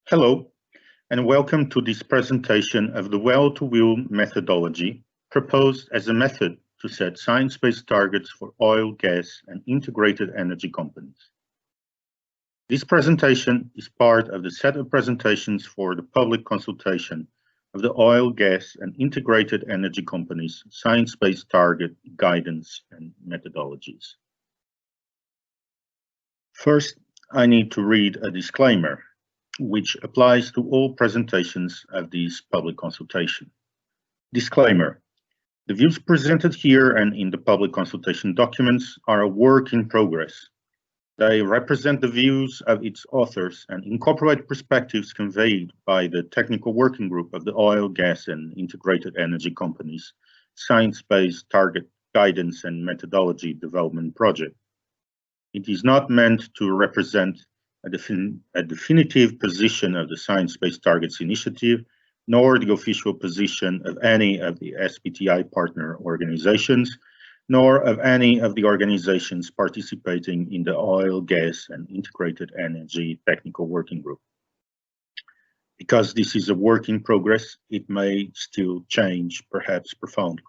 Hello, and welcome to this presentation of the well-to-wheel methodology proposed as a method to set science-based targets for oil, gas, and integrated energy companies. This presentation is part of the set of presentations for the public consultation of the oil, gas, and integrated energy companies' science-based target guidance and methodologies. First, I need to read a disclaimer which applies to all presentations of this public consultation. Disclaimer: the views presented here and in the public consultation documents are a work in progress. They represent the views of its authors and incorporate perspectives conveyed by the technical working group of the Oil, Gas and Integrated Energy Companies Science-Based Target Guidance and Methodology Development Project. It is not meant to represent a definitive position of the Science-Based Targets Initiative, nor the official position of any of the SBTi partner organizations, nor of any of the organizations participating in the Oil, Gas, and Integrated Energy Technical Working Group. Because this is a work in progress, it may still change, perhaps profoundly.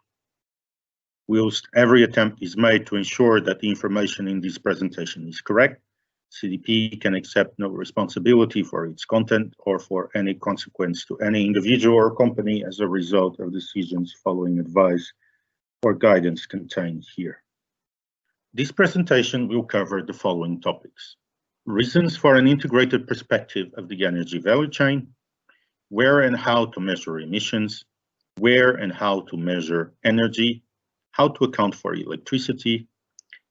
Whilst every attempt is made to ensure that the information in this presentation is correct, CDP can accept no responsibility for its content or for any consequence to any individual or company as a result of decisions following advice or guidance contained here. This presentation will cover the following topics: reasons for an integrated perspective of the energy value chain, where and how to measure emissions, where and how to measure energy, how to account for electricity,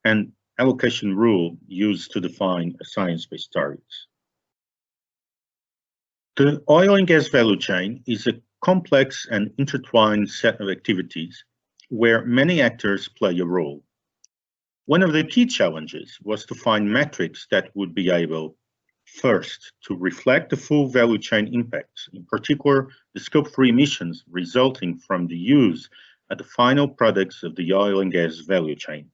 and allocation rule used to define science-based targets. The oil and gas value chain is a complex and intertwined set of activities where many actors play a role. One of the key challenges was to find metrics that would be able, first, to reflect the full value chain impacts, in particular the Scope 3 emissions resulting from the use of the final products of the oil and gas value chain,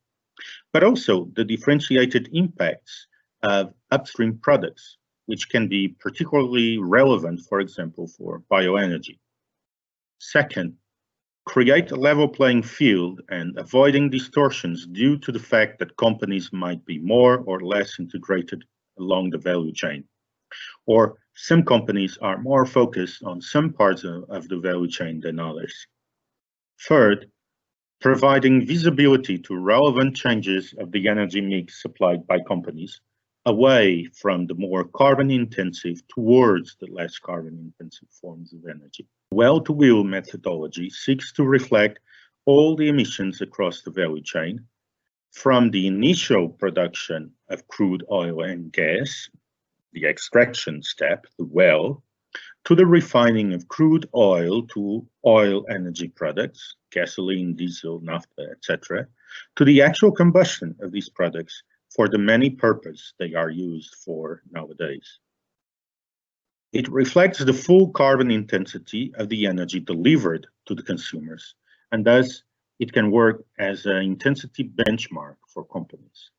but also the differentiated impacts of upstream products, which can be particularly relevant, for example, for bioenergy. Second, create a level playing field and avoiding distortions due to the fact that companies might be more or less integrated along the value chain, or some companies are more focused on some parts of the value chain than others. Third, providing visibility to relevant changes of the energy mix supplied by companies away from the more carbon-intensive towards the less carbon-intensive forms of energy. Well-to-wheel methodology seeks to reflect all the emissions across the value chain, from the initial production of crude oil and gas, the extraction step, the well, to the refining of crude oil to oil energy products, gasoline, diesel, naphtha, etc., to the actual combustion of these products for the many purposes they are used for nowadays. It reflects the full carbon intensity of the energy delivered to the consumers, and thus it can work as an intensity benchmark for companies.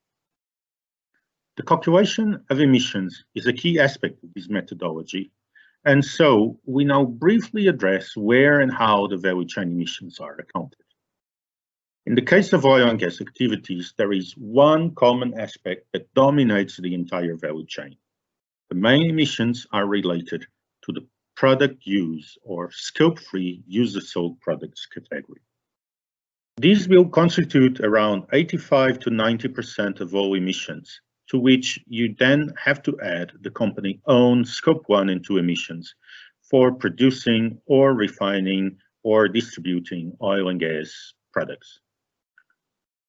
The calculation of emissions is a key aspect of this methodology, and so we now briefly address where and how the value chain emissions are accounted. In the case of oil and gas activities, there is one common aspect that dominates the entire value chain. The main emissions are related to the product use or Scope 3 user-sold products category. These will constitute around 85 to 90% of all emissions, to which you then have to add the company-owned Scope 1 and 2 emissions for producing or refining or distributing oil and gas products.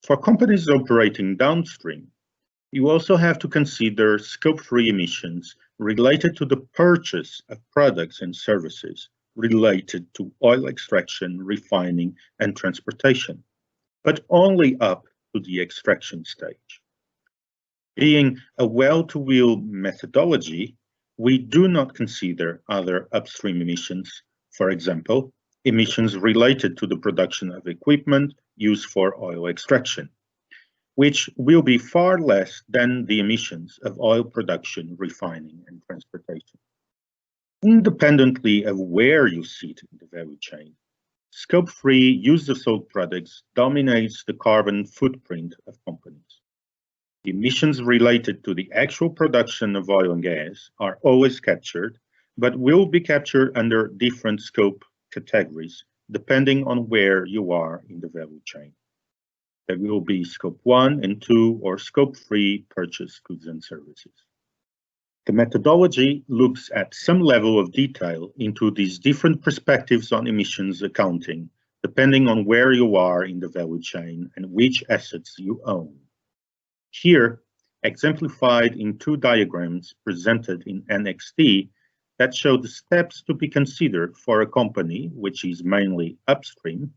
For companies operating downstream, you also have to consider Scope 3 emissions related to the purchase of products and services related to oil extraction, refining, and transportation, but only up to the extraction stage. Being a well-to-wheel methodology, we do not consider other upstream emissions, for example, emissions related to the production of equipment used for oil extraction, which will be far less than the emissions of oil production, refining, and transportation. Independently of where you sit in the value chain, Scope 3 use-of-sold products dominates the carbon footprint of companies. The emissions related to the actual production of oil and gas are always captured, but will be captured under different scope categories, depending on where you are in the value chain. There will be Scope 1 and 2 or Scope 3 purchased goods and services. The methodology looks at some level of detail into these different perspectives on emissions accounting, depending on where you are in the value chain and which assets you own. Here, exemplified in two diagrams presented in Annex D that show the steps to be considered for a company which is mainly upstream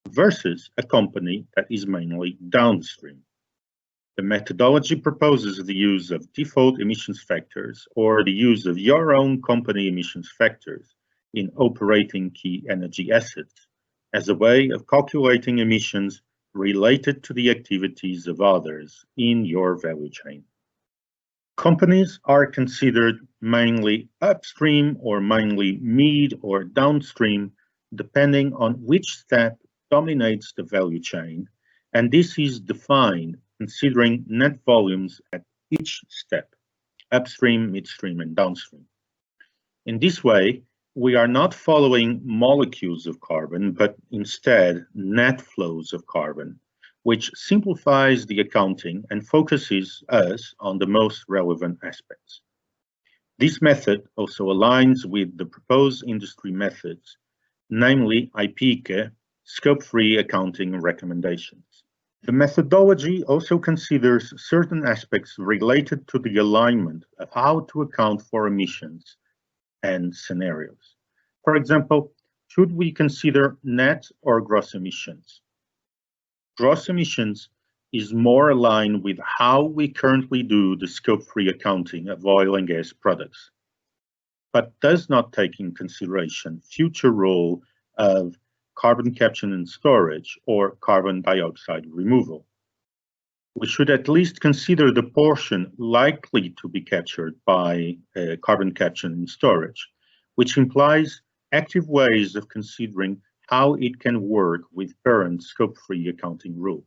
versus a company that is mainly downstream. The methodology proposes the use of default emissions factors or the use of your own company emissions factors in operating key energy assets as a way of calculating emissions related to the activities of others in your value chain. Companies are considered mainly upstream or mainly mid or downstream, depending on which step dominates the value chain, and this is defined considering net volumes at each step, upstream, midstream, and downstream. In this way, we are not following molecules of carbon, but instead net flows of carbon, which simplifies the accounting and focuses us on the most relevant aspects. This method also aligns with the proposed industry methods, namely IPICA Scope 3 accounting recommendations. The methodology also considers certain aspects related to the alignment of how to account for emissions and scenarios. For example, should we consider net or gross emissions? Gross emissions is more aligned with how we currently do the Scope 3 accounting of oil and gas products, but does not take in consideration future role of carbon capture and storage or carbon dioxide removal. We should at least consider the portion likely to be captured by carbon capture and storage, which implies active ways of considering how it can work with current Scope 3 accounting rules.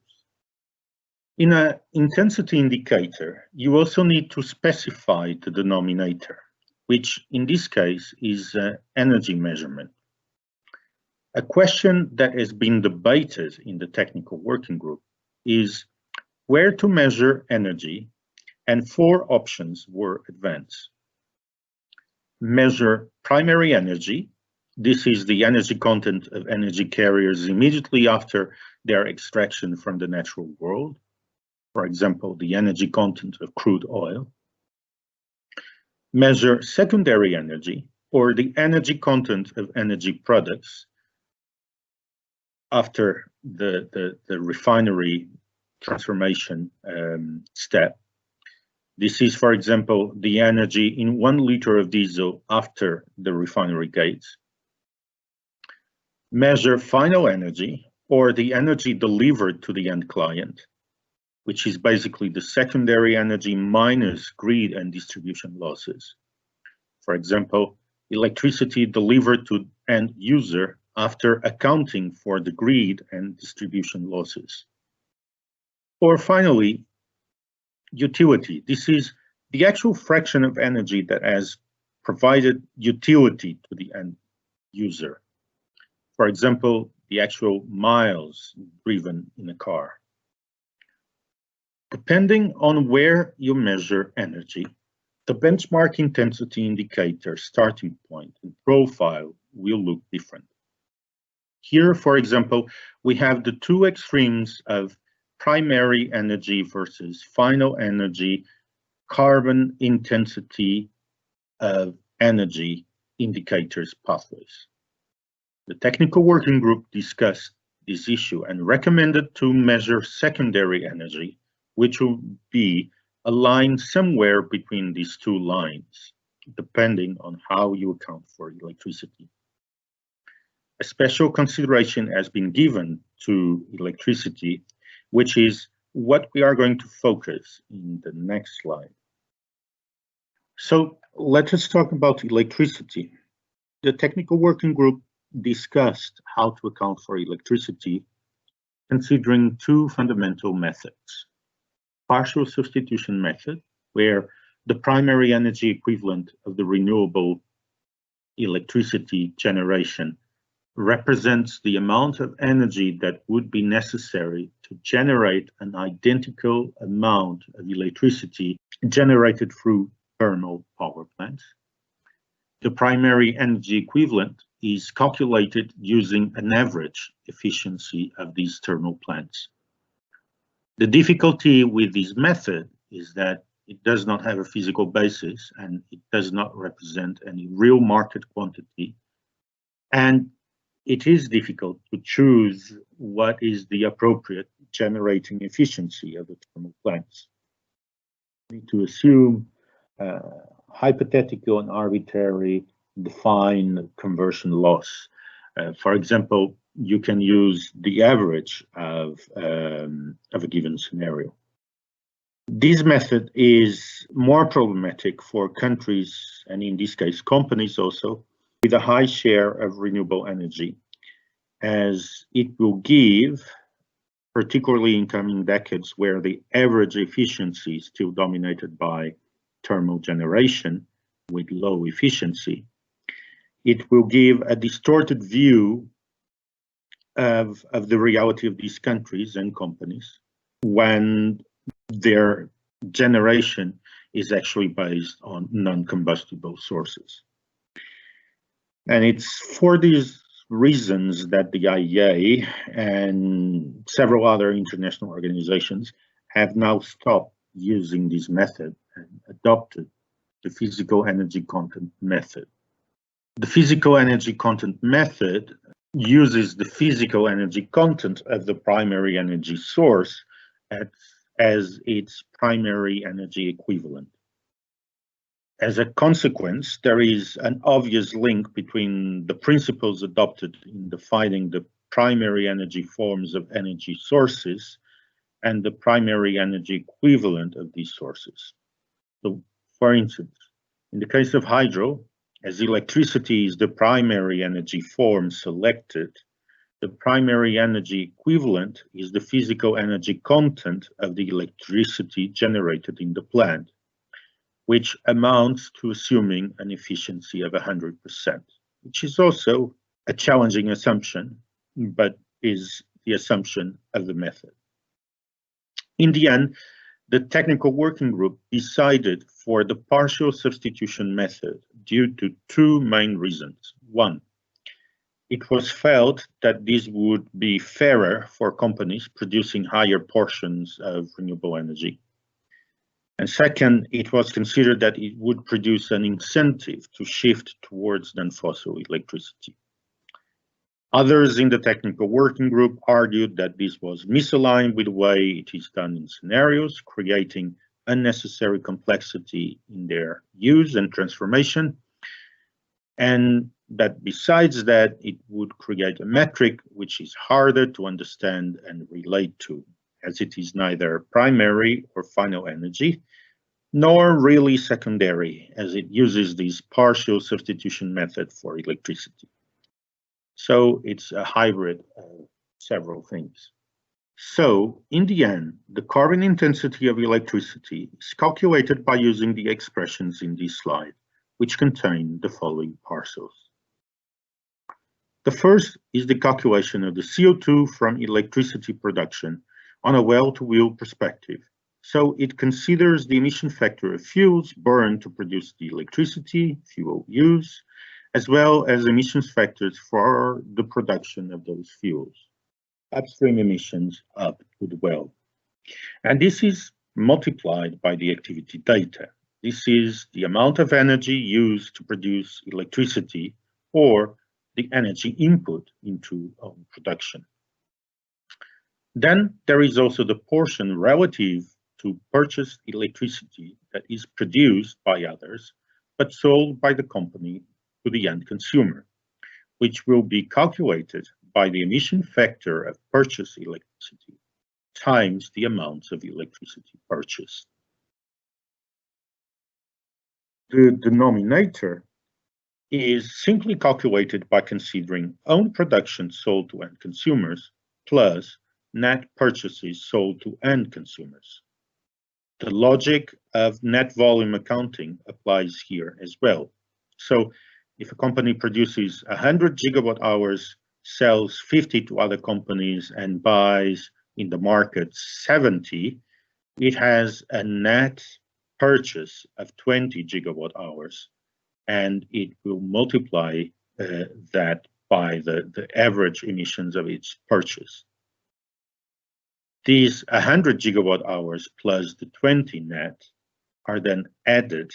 In an intensity indicator, you also need to specify the denominator, which in this case is energy measurement. A question that has been debated in the technical working group is where to measure energy, and four options were advanced. Measure primary energy. This is the energy content of energy carriers immediately after their extraction from the natural world. For example, the energy content of crude oil. Measure secondary energy, or the energy content of energy products after the refinery transformation step. This is, for example, the energy in 1 liter of diesel after the refinery gates. Measure final energy, or the energy delivered to the end client, which is basically the secondary energy minus grid and distribution losses. For example, electricity delivered to end user after accounting for the grid and distribution losses. Or finally, utility. This is the actual fraction of energy that has provided utility to the end user. For example, the actual miles driven in a car. Depending on where you measure energy, the benchmark intensity indicator starting point and profile will look different. Here, for example, we have the two extremes of primary energy versus final energy, carbon intensity of energy indicators pathways. The technical working group discussed this issue and recommended to measure secondary energy, which will be aligned somewhere between these two lines, depending on how you account for electricity. A special consideration has been given to electricity, which is what we are going to focus in the next slide. So let us talk about electricity. The technical working group discussed how to account for electricity considering two fundamental methods. Partial substitution method, where the primary energy equivalent of the renewable electricity generation represents the amount of energy that would be necessary to generate an identical amount of electricity generated through thermal power plants. The primary energy equivalent is calculated using an average efficiency of these thermal plants. The difficulty with this method is that it does not have a physical basis and it does not represent any real market quantity. And it is difficult to choose what is the appropriate generating efficiency of the thermal plants. We need to assume hypothetical and arbitrary defined conversion loss. For example, you can use the average of a given scenario. This method is more problematic for countries, and in this case, companies also, with a high share of renewable energy, as it will give, particularly in coming decades where the average efficiency is still dominated by thermal generation with low efficiency, it will give a distorted view of the reality of these countries and companies when their generation is actually based on non-combustible sources. And it's for these reasons that the IEA and several other international organizations have now stopped using this method and adopted the physical energy content method. The physical energy content method uses the physical energy content of the primary energy source as its primary energy equivalent. As a consequence, there is an obvious link between the principles adopted in defining the primary energy forms of energy sources and the primary energy equivalent of these sources. So, for instance, in the case of hydro, as electricity is the primary energy form selected, the primary energy equivalent is the physical energy content of the electricity generated in the plant, which amounts to assuming an efficiency of 100%, which is also a challenging assumption, but is the assumption of the method. In the end, the technical working group decided for the partial substitution method due to two main reasons. One, it was felt that this would be fairer for companies producing higher portions of renewable energy. And second, it was considered that it would produce an incentive to shift towards non-fossil electricity. Others in the technical working group argued that this was misaligned with the way it is done in scenarios, creating unnecessary complexity in their use and transformation, and that besides that, it would create a metric which is harder to understand and relate to, as it is neither primary or final energy, nor really secondary, as it uses this partial substitution method for electricity. So it's a hybrid of several things. So in the end, the carbon intensity of electricity is calculated by using the expressions in this slide, which contain the following parcels. The first is the calculation of the CO2 from electricity production on a well-to-wheel perspective. So it considers the emission factor of fuels burned to produce the electricity, fuel use, as well as emissions factors for the production of those fuels, upstream emissions up to the well. And this is multiplied by the activity data. This is the amount of energy used to produce electricity or the energy input into production. Then there is also the portion relative to purchased electricity that is produced by others, but sold by the company to the end consumer, which will be calculated by the emission factor of purchased electricity times the amounts of electricity purchased. The denominator is simply calculated by considering own production sold to end consumers plus net purchases sold to end consumers. The logic of net volume accounting applies here as well. So if a company produces 100 gigawatt hours, sells 50 to other companies, and buys in the market 70, it has a net purchase of 20 gigawatt hours, and it will multiply that by the average emissions of each purchase. These 100 gigawatt hours plus the 20 net are then added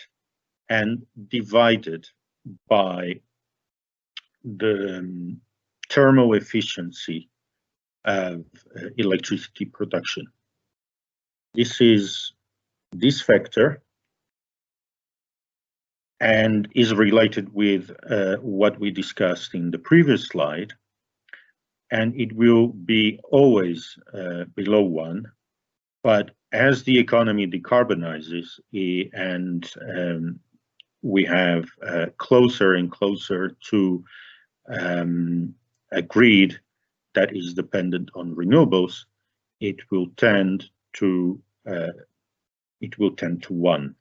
and divided by the thermal efficiency of electricity production. This factor and is related with what we discussed in the previous slide, and it will be always below 1, but as the economy decarbonizes and we have closer and closer to a grid that is dependent on renewables, it will tend to 1.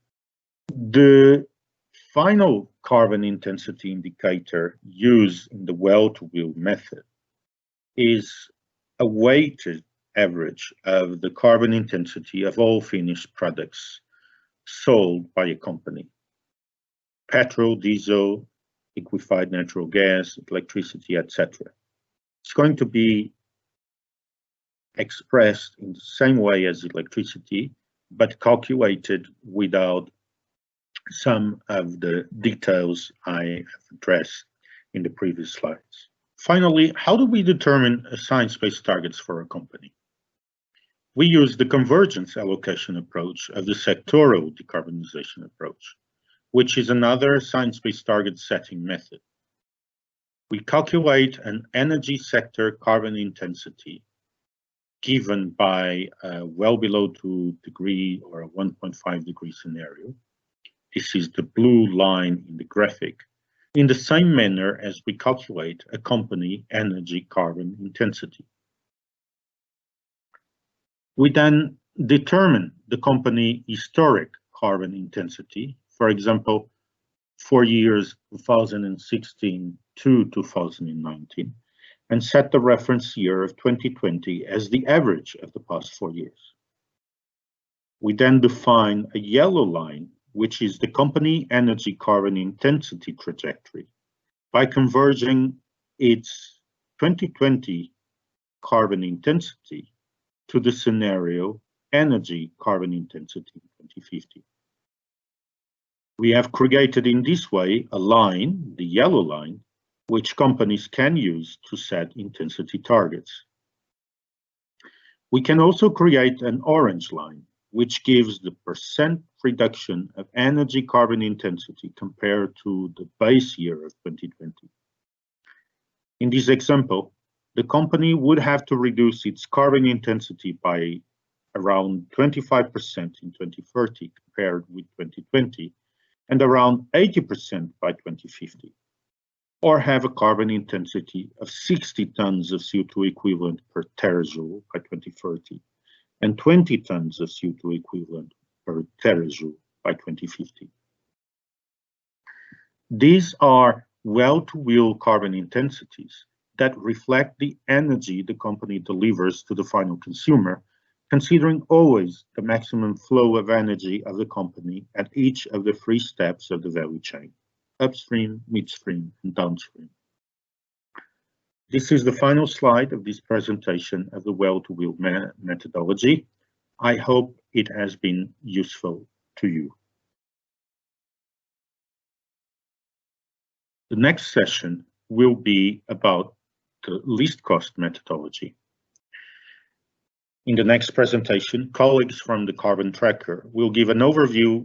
The final carbon intensity indicator used in the well-to-wheel method is a weighted average of the carbon intensity of all finished products sold by a company: petrol, diesel, liquefied natural gas, electricity, etc. It's going to be expressed in the same way as electricity, but calculated without some of the details I have addressed in the previous slides. Finally, how do we determine science-based targets for a company? We use the convergence allocation approach of the sectoral decarbonization approach, which is another science-based target setting method. We calculate an energy sector carbon intensity given by a well below 2 degree or a 1.5 degree scenario. This is the blue line in the graphic, in the same manner as we calculate a company energy carbon intensity. We then determine the company historic carbon intensity, for example, for years 2016 to 2019, and set the reference year of 2020 as the average of the past 4 years. We then define a yellow line, which is the company energy carbon intensity trajectory, by converging its 2020 carbon intensity to the scenario energy carbon intensity 2050. We have created in this way a line, the yellow line, which companies can use to set intensity targets. We can also create an orange line, which gives the percent reduction of energy carbon intensity compared to the base year of 2020. In this example, the company would have to reduce its carbon intensity by around 25% in 2030 compared with 2020, and around 80% by 2050, or have a carbon intensity of 60 tons of CO2 equivalent per terajoule by 2030, and 20 tons of CO2 equivalent per terajoule by 2050. These are well-to-wheel carbon intensities that reflect the energy the company delivers to the final consumer, considering always the maximum flow of energy of the company at each of the 3 steps of the value chain: upstream, midstream, and downstream. This is the final slide of this presentation of the well-to-wheel methodology. I hope it has been useful to you. The next session will be about the least cost methodology. In the next presentation, colleagues from the Carbon Tracker will give an overview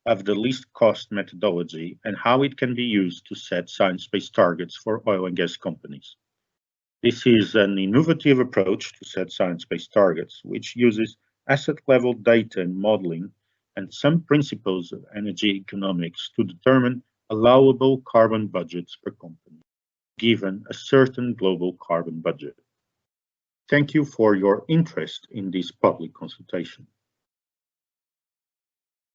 of the least cost methodology and how it can be used to set science-based targets for oil and gas companies. This is an innovative approach to set science-based targets, which uses asset-level data and modeling and some principles of energy economics to determine allowable carbon budgets per company, given a certain global carbon budget. Thank you for your interest in this public consultation.